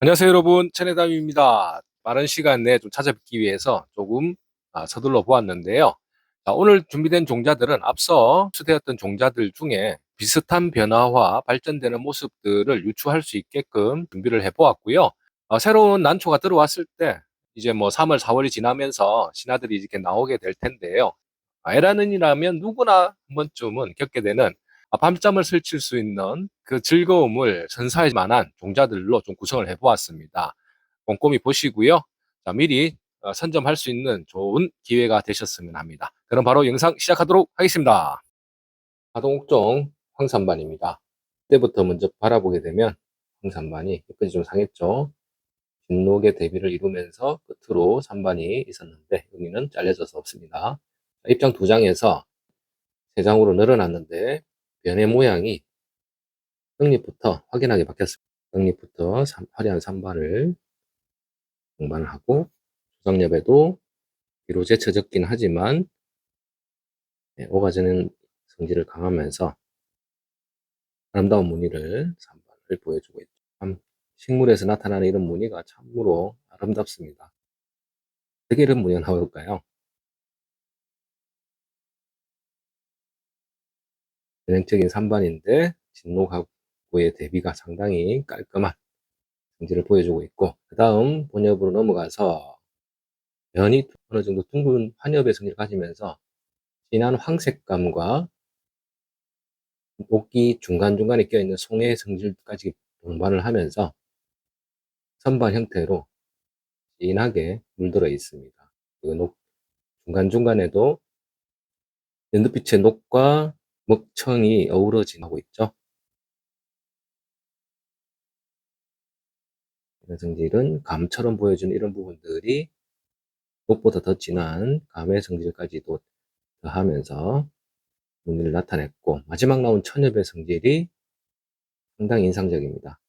안녕하세요, 여러분. 체내담입니다. 빠른 시간 내에 좀 찾아뵙기 위해서 조금 서둘러 보았는데요. 자, 오늘 준비된 종자들은 앞서 수되었던 종자들 중에 비슷한 변화와 발전되는 모습들을 유추할 수 있게끔 준비를 해보았고요. 새로운 난초가 들어왔을 때 이제 뭐 3월, 4월이 지나면서 신화들이 이렇게 나오게 될 텐데요. 에라는이라면 누구나 한 번쯤은 겪게 되는 밤잠을 설칠 수 있는 그 즐거움을 선사할 만한 종자들로 좀 구성을 해보았습니다. 꼼꼼히 보시고요. 자, 미리 선점할 수 있는 좋은 기회가 되셨으면 합니다. 그럼 바로 영상 시작하도록 하겠습니다. 하동옥종 황산반입니다. 그때부터 먼저 바라보게 되면 황산반이 잎이 좀 상했죠. 진녹의 대비를 이루면서 끝으로 산반이 있었는데 여기는 잘려져서 없습니다. 입장 두 장에서 세 장으로 늘어났는데 변의 모양이 떡잎부터 확연하게 바뀌었습니다. 떡잎부터 화려한 산발을 동반을 하고 조상엽에도 비로 제쳐졌긴 하지만 오가지는 성질을 강하면서 아름다운 무늬를 산발을 보여주고 있죠. 참 식물에서 나타나는 이런 무늬가 참으로 아름답습니다. 어떻게 이런 무늬가 나올까요? 전형적인 산반인데 진녹하고의 대비가 상당히 깔끔한 성질을 보여주고 있고 그 다음 본엽으로 넘어가서 면이 어느 정도 둥근 환엽의 성질을 가지면서 진한 황색감과 녹기 중간중간에 껴있는 송의 성질까지 동반을 하면서 선반 형태로 진하게 물들어 있습니다. 그리고 중간중간에도 연두빛의 녹과 먹청이 어우러지고 있죠. 이런 성질은 감처럼 보여주는 이런 부분들이 녹보다 더 진한 감의 성질까지도 더하면서 무늬를 나타냈고 마지막 나온 천엽의 성질이 상당히 인상적입니다.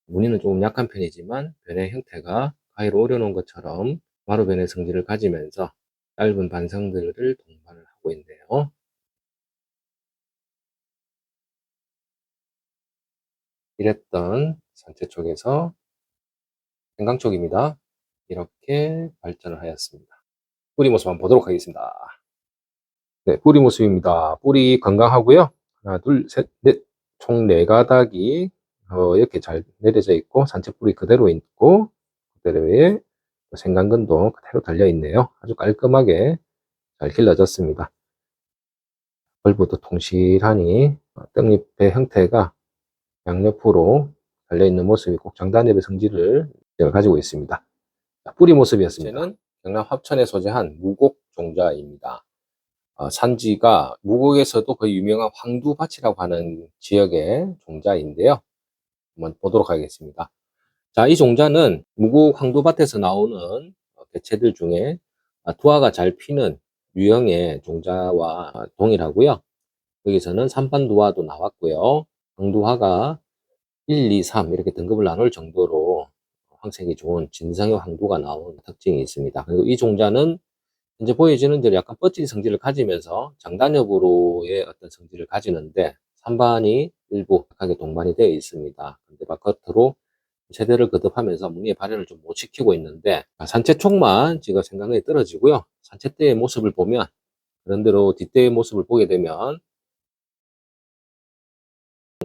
무늬는 조금 약한 편이지만 변의 형태가 가위로 오려놓은 것처럼 마루변의 성질을 가지면서 짧은 반성들을 동반을 하고 있네요. 이랬던 산채 쪽에서 생강 쪽입니다. 이렇게 발전을 하였습니다. 뿌리 모습 한번 보도록 하겠습니다. 네, 뿌리 모습입니다. 뿌리 건강하고요. 하나, 둘, 셋, 넷, 총 4가닥이 이렇게 잘 내려져 있고 산채 뿌리 그대로 있고 그대로에 생강근도 그대로 달려있네요. 아주 깔끔하게 잘 길러졌습니다. 벌부도 통실하니 떡잎의 형태가 양옆으로 달려있는 모습이 꼭 장단엽의 성질을 가지고 있습니다. 뿌리 모습이었습니다. 이제는 경남 합천에 소재한 무곡 종자입니다. 산지가 무곡에서도 거의 유명한 황두밭이라고 하는 지역의 종자인데요. 한번 보도록 하겠습니다. 자, 이 종자는 무곡 황두밭에서 나오는 개체들 중에 두화가 잘 피는 유형의 종자와 동일하고요. 여기서는 산반두화도 나왔고요. 황두화가 1, 2, 3 이렇게 등급을 나눌 정도로 황색이 좋은 진성의 황두가 나온 특징이 있습니다. 그리고 이 종자는 현재 보여지는 대로 약간 뻗진 성질을 가지면서 장단엽으로의 어떤 성질을 가지는데 산반이 일부 약하게 동반이 되어 있습니다. 근데 바깥으로 세대를 거듭하면서 무늬의 발현을 좀 못 시키고 있는데 산채촉만 지금 생각이 떨어지고요. 산채 때의 모습을 보면 그런대로 뒷대의 모습을 보게 되면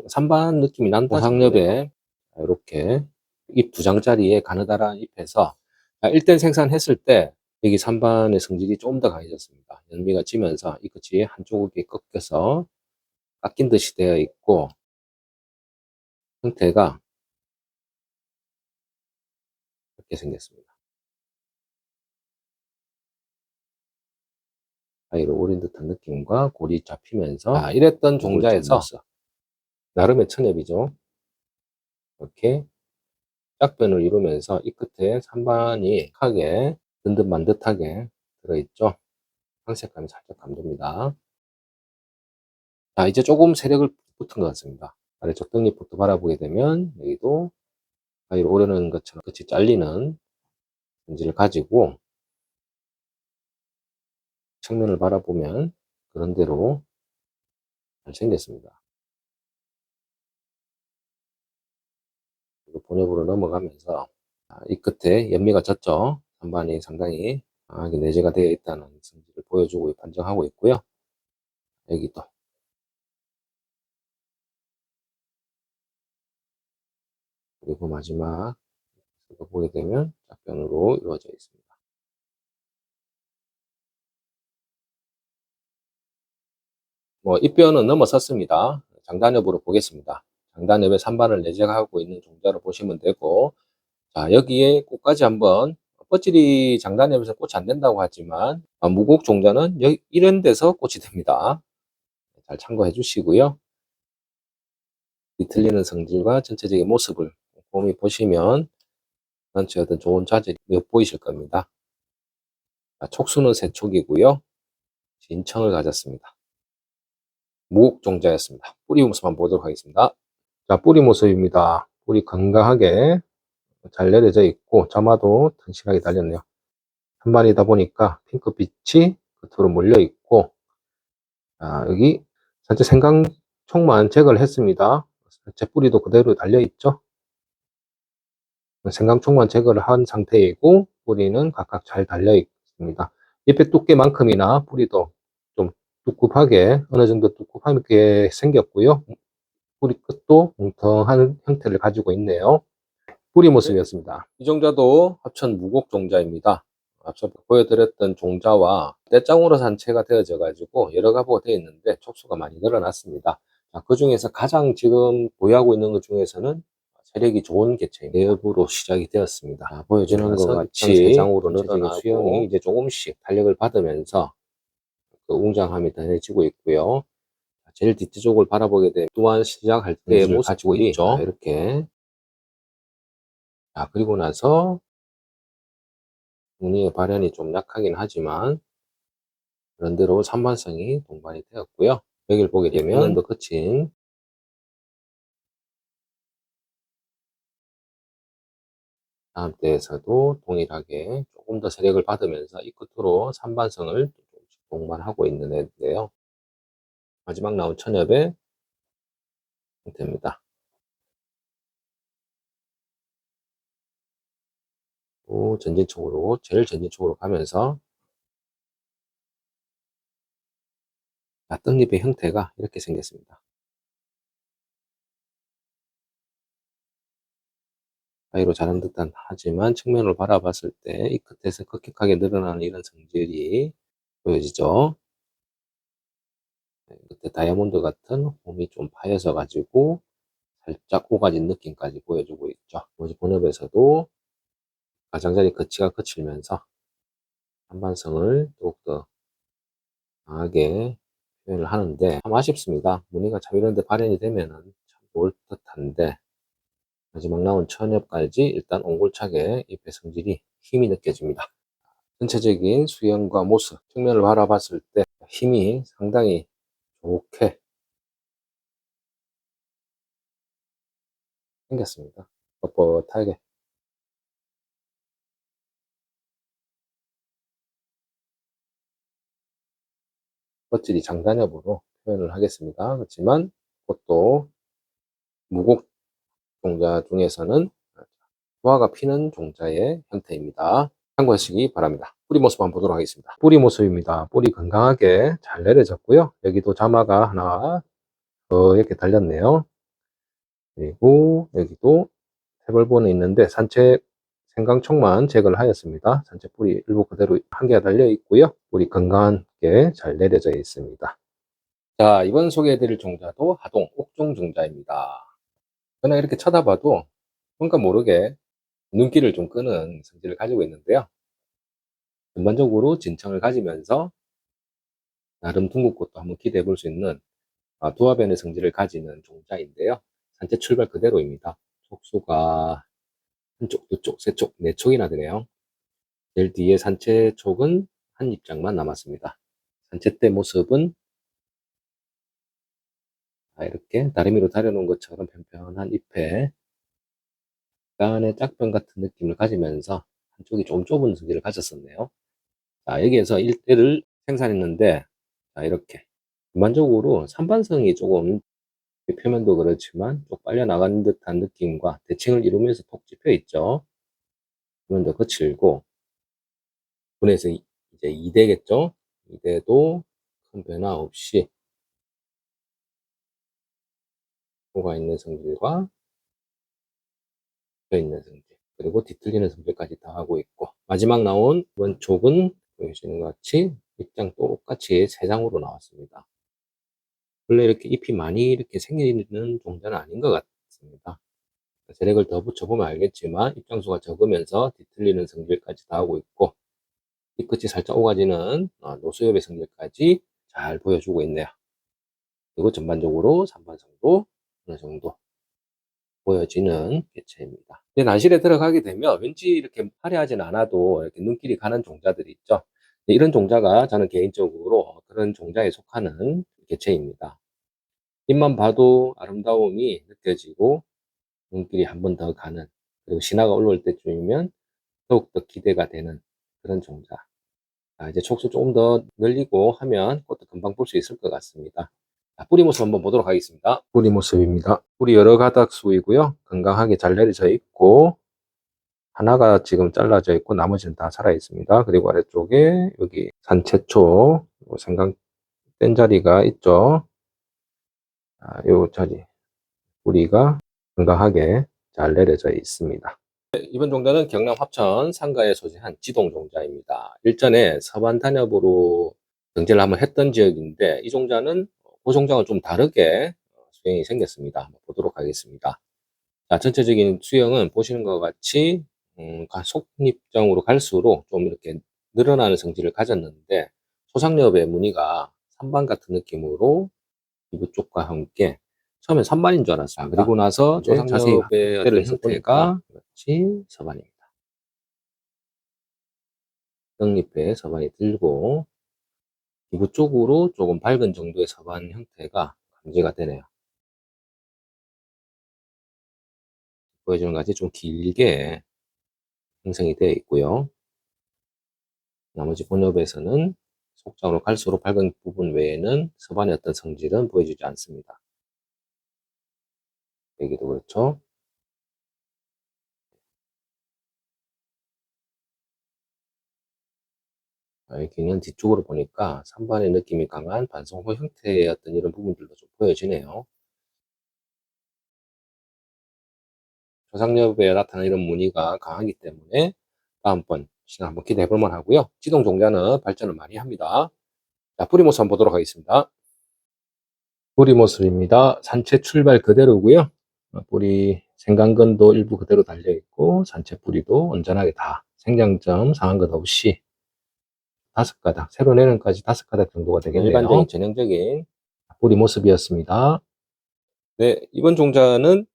산반 느낌이 난다 싶은데 이렇게 잎 2장짜리의 가느다란 잎에서 1대 생산했을 때 여기 산반의 성질이 조금 더 강해졌습니다. 연미가 지면서 이 끝이 한쪽이 꺾여서 깎인 듯이 되어 있고 형태가 이렇게 생겼습니다. 사이로 오린 듯한 느낌과 골이 잡히면서 이랬던 종자에서 나름의 천엽이죠. 이렇게 짝변을 이루면서 이 끝에 산반이 크게 든 듯 만 듯하게 들어있죠. 황색감이 살짝 감돕니다. 자, 이제 조금 세력을 붙은 것 같습니다. 아래쪽 떡잎부터 바라보게 되면 여기도 가위로 오려는 것처럼 끝이 잘리는 본질을 가지고 측면을 바라보면 그런 대로 잘 생겼습니다. 본엽으로 넘어가면서 이 끝에 연미가 졌죠. 선반이 상당히 강하게 내재가 되어 있다는 성질을 보여주고 판정하고 있고요. 여기도 그리고 마지막 보게 되면 짝변으로 이루어져 있습니다. 입변은 넘어섰습니다. 장단엽으로 보겠습니다. 장단엽에 산반을 내재하고 있는 종자로 보시면 되고, 자, 여기에 꽃까지 한번, 뻗질이 장단엽에서 꽃이 안 된다고 하지만, 무곡 종자는 이런 데서 꽃이 됩니다. 잘 참고해 주시고요. 뒤틀리는 성질과 전체적인 모습을 꼼꼼히 보시면 전체 어떤 좋은 자질이 엿보이실 겁니다. 자, 촉수는 세 촉이고요. 진청을 가졌습니다. 무곡 종자였습니다. 뿌리 모습 한번 보도록 하겠습니다. 자, 뿌리 모습입니다. 뿌리 건강하게 잘 내려져 있고 점화도 튼실하게 달렸네요. 한반이다 보니까 핑크빛이 끝으로 몰려 있고, 자, 여기 전체 생강촉만 제거를 했습니다. 전체 뿌리도 그대로 달려 있죠. 생강촉만 제거를 한 상태이고 뿌리는 각각 잘 달려 있습니다. 잎의 두께만큼이나 뿌리도 좀 두껍하게 어느 정도 두껍하게 생겼고요. 뿌리 끝도 뭉텅한 형태를 가지고 있네요. 뿌리 모습이었습니다. 이 종자도 합천 무곡 종자입니다. 앞서 보여드렸던 종자와 떼짱으로 산채가 되어져 가지고 여러 가구가 되어 있는데 촉수가 많이 늘어났습니다. 그 중에서 가장 지금 보유하고 있는 것 중에서는 세력이 좋은 개체입니다. 내엽으로 시작이 되었습니다. 보여지는 것 같이 세장으로 늘어나고 수영이 이제 조금씩 탄력을 받으면서 그 웅장함이 더해지고 있고요. 제일 뒤쪽을 바라보게 되면 또한 시작할 때의 모습을 가지고 있죠. 이렇게. 자, 그리고 나서 무늬의 발현이 좀 약하긴 하지만 그런대로 산만성이 동반이 되었고요. 여기를 보게 되면 더 거친 다음 때에서도 동일하게 조금 더 세력을 받으면서 이 끝으로 산반성을 동반하고 있는 애인데요. 마지막 나온 천엽의 형태입니다. 또 전진촉으로 제일 전진촉으로 가면서 떡잎의 형태가 이렇게 생겼습니다. 사이로 자른 듯한 하지만 측면으로 바라봤을 때 이 끝에서 급격하게 늘어나는 이런 성질이 보여지죠. 그때 다이아몬드 같은 홈이 좀 파여져 가지고 살짝 오가진 느낌까지 보여주고 있죠. 나머지 본엽에서도 가장자리 거치가 거칠면서 한반성을 더욱더 강하게 표현을 하는데 참 아쉽습니다. 무늬가 참 이런데 발현이 되면은 참 좋을 듯한데 마지막 나온 천엽까지 일단 옹골차게 잎의 성질이 힘이 느껴집니다. 전체적인 수영과 모습, 측면을 바라봤을 때 힘이 상당히 좋게 생겼습니다. 뻣뻣하게. 껍질이 장단엽으로 표현을 하겠습니다. 그렇지만 그것도 무곡 종자 중에서는 조화가 피는 종자의 형태입니다. 참고하시기 바랍니다. 뿌리 모습 한번 보도록 하겠습니다. 뿌리 모습입니다. 뿌리 건강하게 잘 내려졌고요. 여기도 자마가 하나 이렇게 달렸네요. 그리고 여기도 세벌본에 있는데 산채 생강촉만 제거를 하였습니다. 산채 뿌리 일부 그대로 한 개가 달려 있고요. 뿌리 건강하게 잘 내려져 있습니다. 자, 이번 소개해드릴 종자도 하동 옥종 종자입니다. 그냥 이렇게 쳐다봐도 뭔가 모르게 눈길을 좀 끄는 성질을 가지고 있는데요. 전반적으로 진청을 가지면서 나름 둥근꽃도 한번 기대해 볼 수 있는 두화변의 성질을 가지는 종자인데요. 산채 출발 그대로입니다. 촉수가 한쪽, 두쪽, 세쪽, 네쪽이나 되네요. 제일 뒤에 산채 촉은 한 입장만 남았습니다. 산채 때 모습은 이렇게 다리미로 다려놓은 것처럼 편편한 잎에 약간의 짝변 같은 느낌을 가지면서 한쪽이 좀 좁은 성질을 가졌었네요. 자, 여기에서 일대를 생산했는데, 자, 이렇게. 전반적으로 산반성이 조금 표면도 그렇지만 좀 빨려나간 듯한 느낌과 대칭을 이루면서 톡 집혀 있죠. 표면도 거칠고 분해서 이제 2대겠죠. 2대도 큰 변화 없이 뭐가 있는 성질과 펴 있는 성질 그리고 뒤틀리는 성질까지 다 하고 있고 마지막 나온 이번 촉은 보여주시는 것 같이 입장 똑같이 3장으로 나왔습니다. 원래 이렇게 잎이 많이 이렇게 생기는 종자는 아닌 것 같습니다. 세력을 더 붙여보면 알겠지만 입장수가 적으면서 뒤틀리는 성질까지 다 하고 있고 잎끝이 살짝 오가지는 노수엽의 성질까지 잘 보여주고 있네요. 그리고 전반적으로 산반성도 어느 정도 보여지는 개체입니다. 근데 난실에 들어가게 되면 왠지 이렇게 화려하진 않아도 이렇게 눈길이 가는 종자들이 있죠. 이런 종자가 저는 개인적으로 그런 종자에 속하는 개체입니다. 잎만 봐도 아름다움이 느껴지고 눈길이 한 번 더 가는 그리고 신화가 올라올 때쯤이면 더욱더 기대가 되는 그런 종자. 이제 촉수 조금 더 늘리고 하면 꽃도 금방 볼 수 있을 것 같습니다. 뿌리 모습 한번 보도록 하겠습니다. 뿌리 모습입니다. 뿌리 여러 가닥수이고요. 건강하게 잘 내려져 있고 하나가 지금 잘라져 있고 나머지는 다 살아 있습니다. 그리고 아래쪽에 여기 산채초 생강 뗀 자리가 있죠. 요 자리 뿌리가 건강하게 잘 내려져 있습니다. 이번 종자는 경남 합천 상가에 소재한 지동 종자입니다. 일전에 서반 단엽으로 경제를 한번 했던 지역인데 이 종자는 그 종자와 좀 다르게 수형이 생겼습니다. 한번 보도록 하겠습니다. 자, 전체적인 수형은 보시는 것 같이 속립장으로 갈수록 좀 이렇게 늘어나는 성질을 가졌는데 소상엽의 무늬가 산반 같은 느낌으로 이부 쪽과 함께 처음엔 산반인 줄 알았어요. 그리고 나서 조상엽의 어떤 형태가 그렇지 서반입니다. 떡잎에 서반이 들고 이부 쪽으로 조금 밝은 정도의 서반 형태가 감지가 되네요. 보여주는 것 같이 좀 길게 형성이 되어 있고요. 나머지 본엽에서는 속장으로 갈수록 밝은 부분 외에는 서반의 어떤 성질은 보여주지 않습니다. 여기도 그렇죠. 여기는 뒤쪽으로 보니까 산반의 느낌이 강한 반성호 형태의 어떤 이런 부분들도 좀 보여지네요. 조상엽에 나타나는 이런 무늬가 강하기 때문에 다음번 시간 한번 기대해 볼 만하고요. 지동 종자는 발전을 많이 합니다. 자, 뿌리 모습 한번 보도록 하겠습니다. 뿌리 모습입니다. 산채 출발 그대로고요. 뿌리 생강근도 일부 그대로 달려 있고 산채 뿌리도 온전하게 다 생장점 상한 것 없이 5가닥, 새로 내년까지 5가닥 정도가 되겠네요. 일반적인 전형적인 뿌리 모습이었습니다. 네, 이번 종자는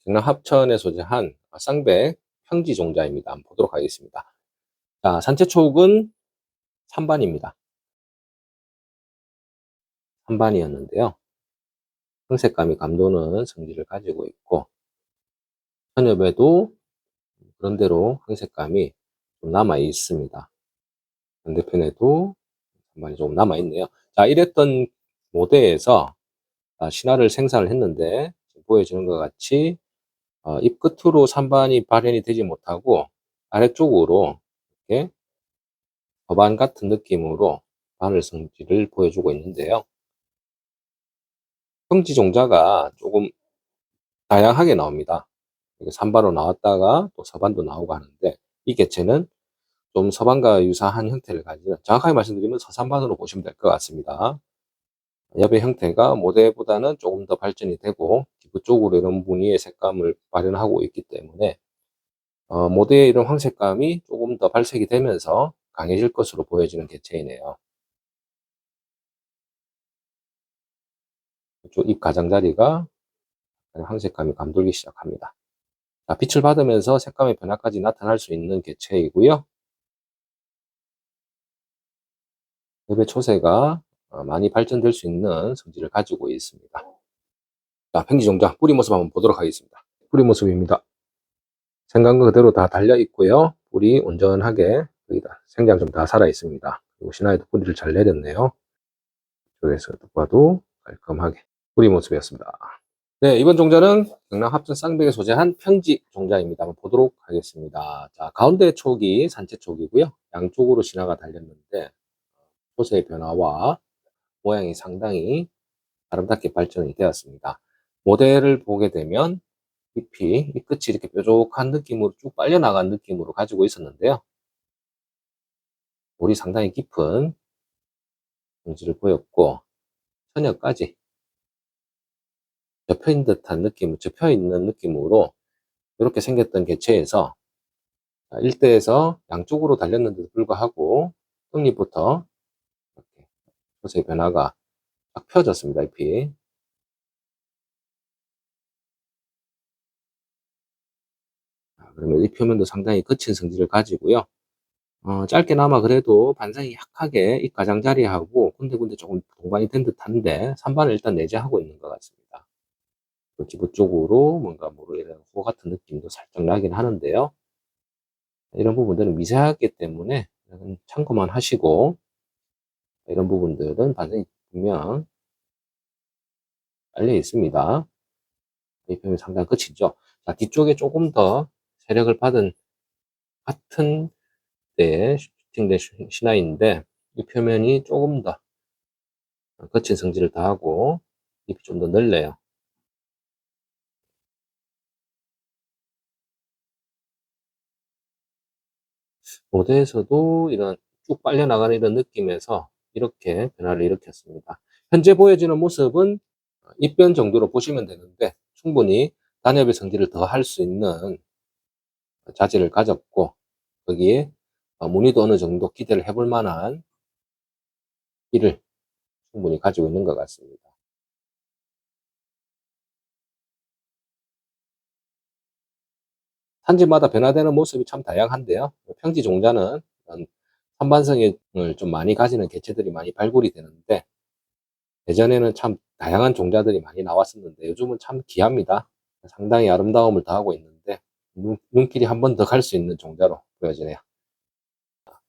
경남 합천에 소재한 쌍백 평지 종자입니다. 한번 보도록 하겠습니다. 자, 산채촉은 3반입니다. 3반이었는데요. 황색감이 감도는 성질을 가지고 있고 현엽에도 그런대로 황색감이 좀 남아 있습니다. 반대편에도 3반이 조금 남아 있네요. 자, 이랬던 모대에서 신화를 생산을 했는데 보여주는 것 같이 잎 끝으로 3반이 발현이 되지 못하고 아래쪽으로 이렇게 거반 같은 느낌으로 바늘 성질을 보여주고 있는데요. 평지 종자가 조금 다양하게 나옵니다. 산반으로 나왔다가 또 서반도 나오고 하는데 이 개체는 좀 서반과 유사한 형태를 가지는 정확하게 말씀드리면 서산반으로 보시면 될 것 같습니다. 엽의 형태가 모대보다는 조금 더 발전이 되고 기부 쪽으로 이런 무늬의 색감을 발현하고 있기 때문에 모대의 이런 황색감이 조금 더 발색이 되면서 강해질 것으로 보여지는 개체이네요. 이쪽 잎 가장자리가 황색감이 감돌기 시작합니다. 자, 빛을 받으면서 색감의 변화까지 나타날 수 있는 개체이고요. 엽의 초세가 많이 발전될 수 있는 성질을 가지고 있습니다. 자, 평지종자 뿌리 모습 한번 보도록 하겠습니다. 뿌리 모습입니다. 생강과 그대로 다 달려 있고요. 뿌리 온전하게 여기다 생장 좀 다 살아 있습니다. 그리고 신화에도 뿌리를 잘 내렸네요. 여기서 봐도 깔끔하게 뿌리 모습이었습니다. 네, 이번 종자는 경남 합천 쌍벽에 소재한 평지 종자입니다. 한번 보도록 하겠습니다. 자, 가운데 촉이 산채 촉이고요. 양쪽으로 신화가 달렸는데 소재의 변화와 모양이 상당히 아름답게 발전이 되었습니다. 모델을 보게 되면 잎이 이 끝이 이렇게 뾰족한 느낌으로 쭉 빨려나간 느낌으로 가지고 있었는데요. 볼이 상당히 깊은 성질을 보였고 처녀까지 접혀 있는 느낌으로 이렇게 생겼던 개체에서 일대에서 양쪽으로 달렸는데도 불구하고 끝잎부터 이렇게 소수의 변화가 딱 펴졌습니다. 잎이. 그러면 잎 표면도 상당히 거친 성질을 가지고요. 짧게나마 그래도 반상이 약하게 잎 가장자리하고 군데군데 조금 동반이 된 듯한데 산반을 일단 내재하고 있는 것 같습니다. 기부 쪽으로 뭔가 이런 호 같은 느낌도 살짝 나긴 하는데요. 이런 부분들은 미세하기 때문에 참고만 하시고 이런 부분들은 반상이 분명 깔려 있습니다. 이 표면이 상당히 거치죠. 자, 뒤쪽에 조금 더 세력을 받은 같은 때에 슈팅된 신화인데 이 표면이 조금 더 거친 성질을 더하고 잎이 좀 더 넓네요. 모대에서도 이런 쭉 빨려나가는 이런 느낌에서 이렇게 변화를 일으켰습니다. 현재 보여지는 모습은 입변 정도로 보시면 되는데 충분히 단엽의 성질을 더 할 수 있는 자질을 가졌고 거기에 무늬도 어느 정도 기대를 해볼 만한 길을 충분히 가지고 있는 것 같습니다. 산지마다 변화되는 모습이 참 다양한데요. 평지 종자는 산반성을 좀 많이 가지는 개체들이 많이 발굴이 되는데 예전에는 참 다양한 종자들이 많이 나왔었는데 요즘은 참 귀합니다. 상당히 아름다움을 더하고 있는데 눈길이 한 번 더 갈 수 있는 종자로 보여지네요.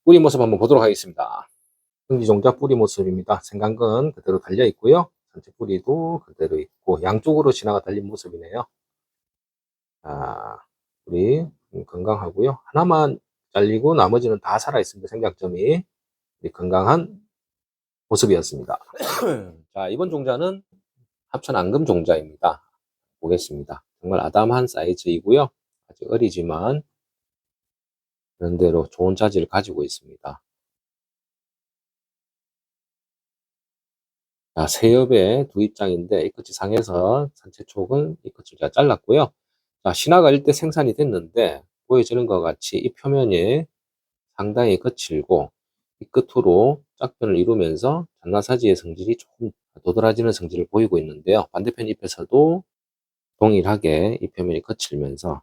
뿌리 모습 한번 보도록 하겠습니다. 평지 종자 뿌리 모습입니다. 생강근 그대로 달려 있고요. 전체 뿌리도 그대로 있고 양쪽으로 진화가 달린 모습이네요. 자, 뿌리 건강하고요. 하나만 잘리고 나머지는 다 살아 있습니다. 생장점이 건강한 모습이었습니다. 자, 이번 종자는 합천 앙금 종자입니다. 보겠습니다. 정말 아담한 사이즈이고요. 아직 어리지만 그런대로 좋은 자질을 가지고 있습니다. 자, 세엽의 두 입장인데 이 끝이 상해서 산채 촉은 이 끝을 제가 잘랐고요. 자, 신화가 일대 생산이 됐는데 보여지는 것 같이 이 표면이 상당히 거칠고 이 끝으로 짝변을 이루면서 잔나사지의 성질이 조금 도드라지는 성질을 보이고 있는데요. 반대편 잎에서도 동일하게 이 표면이 거칠면서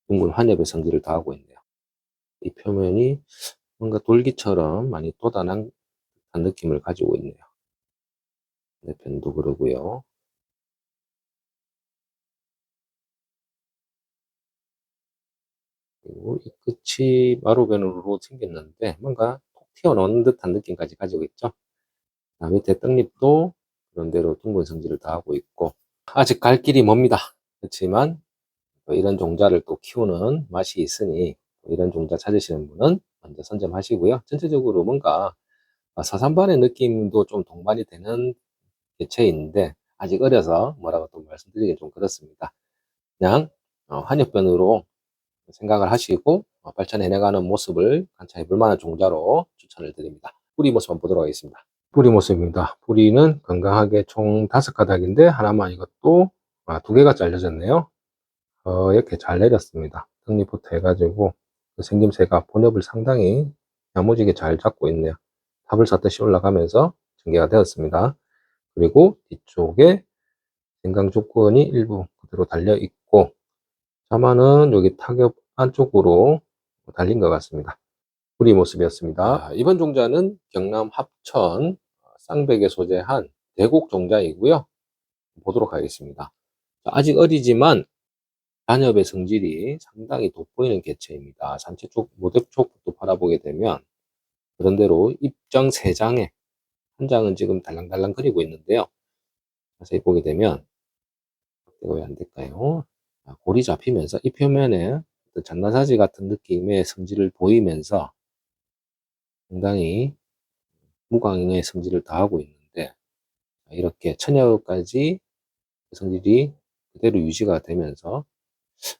둥근 환엽의 성질을 더하고 있네요. 이 표면이 뭔가 돌기처럼 많이 도단한 느낌을 가지고 있네요. 반대편도 그러고요. 그리고 이 끝이 마루변으로 생겼는데 뭔가 톡 튀어나오는 듯한 느낌까지 가지고 있죠. 밑에 떡잎도 그런대로 둥근 성질을 더하고 있고 아직 갈 길이 멉니다. 그렇지만 이런 종자를 또 키우는 맛이 있으니 이런 종자 찾으시는 분은 먼저 선점하시고요. 전체적으로 뭔가 서산반의 느낌도 좀 동반이 되는 개체인데 아직 어려서 뭐라고 또 말씀드리긴 좀 그렇습니다. 그냥 한엽변으로 생각을 하시고 발전해 나가는 모습을 관찰해 볼 만한 종자로 추천을 드립니다. 뿌리 모습 한번 보도록 하겠습니다. 뿌리 모습입니다. 뿌리는 건강하게 총 5가닥인데 하나만 이것도 두 개가 잘려졌네요. 이렇게 잘 내렸습니다. 떡잎부터 해가지고 그 생김새가 본엽을 상당히 야무지게 잘 잡고 있네요. 탑을 쌓듯이 올라가면서 전개가 되었습니다. 그리고 뒤쪽에 생강 조건이 일부 그대로 달려 있고 자마는 여기 타겹 안쪽으로 달린 것 같습니다. 뿌리 모습이었습니다. 이번 종자는 경남 합천 쌍백에 소재한 대곡 종자이고요. 보도록 하겠습니다. 아직 어리지만 단엽의 성질이 상당히 돋보이는 개체입니다. 산채 쪽, 모대 쪽부터 바라보게 되면 그런대로 입장 3장에 한 장은 지금 달랑달랑 그리고 있는데요. 자세히 보게 되면 이거 왜 안 될까요? 골이 잡히면서 이 표면에 어떤 잔나사지 같은 느낌의 성질을 보이면서 상당히 무광의 성질을 더하고 있는데, 이렇게 천엽까지 성질이 그대로 유지가 되면서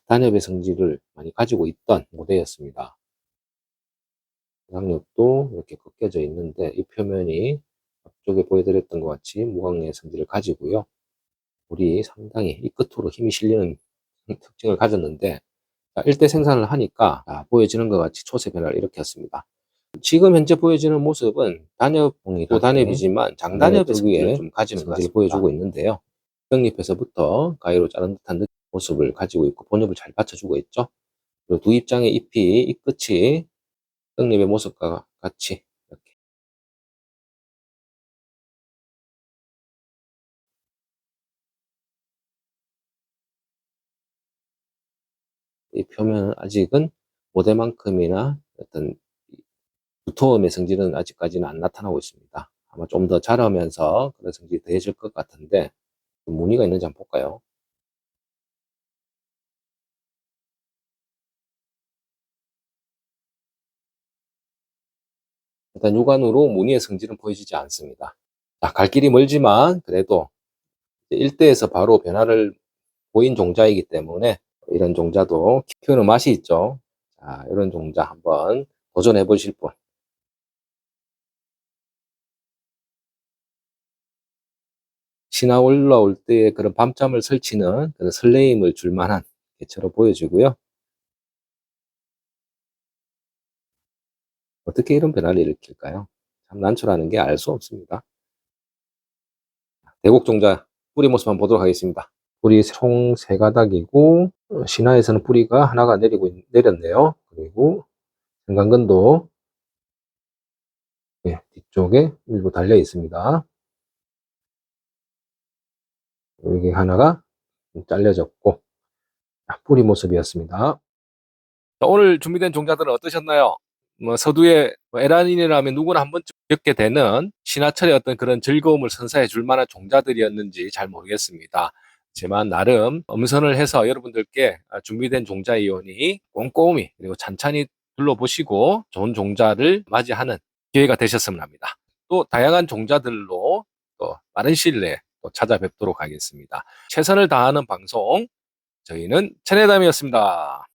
단엽의 성질을 많이 가지고 있던 모대였습니다. 양력도 이렇게 꺾여져 있는데 이 표면이 앞쪽에 보여드렸던 것 같이 무광의 성질을 가지고요. 볼이 상당히 이 끝으로 힘이 실리는 특징을 가졌는데, 1대 생산을 하니까 보여지는 것 같이 초세 변화를 일으켰습니다. 지금 현재 보여지는 모습은 단엽봉이 단엽이지만 장단엽의 특유의 좀 가지는 성질을 보여주고 있는데요. 떡잎에서부터 가위로 자른 듯한 모습을 가지고 있고 본엽을 잘 받쳐주고 있죠. 그리고 두 입장의 잎이 이 끝이 떡잎의 모습과 같이 이렇게 이 표면은 아직은 모대만큼이나 어떤 두터움의 성질은 아직까지는 안 나타나고 있습니다. 아마 좀 더 자라면서 그런 성질이 더해질 것 같은데 무늬가 있는지 한번 볼까요? 일단 육안으로 무늬의 성질은 보이지 않습니다. 갈 길이 멀지만 그래도 1대에서 바로 변화를 보인 종자이기 때문에 이런 종자도 키우는 맛이 있죠. 이런 종자 한번 도전해 보실 분. 신화 올라올 때의 그런 밤잠을 설치는 그런 설레임을 줄 만한 개체로 보여지고요. 어떻게 이런 변화를 일으킬까요? 참 난처라는 게 알 수 없습니다. 대곡 종자 뿌리 모습 한번 보도록 하겠습니다. 뿌리 총 3가닥이고 신화에서는 뿌리가 하나가 내렸네요. 그리고 생강근도 뒤쪽에 일부 달려 있습니다. 여기 하나가 잘려졌고 뿌리 모습이었습니다. 오늘 준비된 종자들은 어떠셨나요? 서두에 에란인이라면 누구나 한 번쯤 겪게 되는 신화철의 어떤 그런 즐거움을 선사해 줄 만한 종자들이었는지 잘 모르겠습니다. 하지만 나름 엄선을 해서 여러분들께 준비된 종자이오니 꼼꼼히 그리고 찬찬히 둘러보시고 좋은 종자를 맞이하는 기회가 되셨으면 합니다. 또 다양한 종자들로 또 빠른 시일 내에 또 찾아뵙도록 하겠습니다. 최선을 다하는 방송, 저희는 천혜담이었습니다.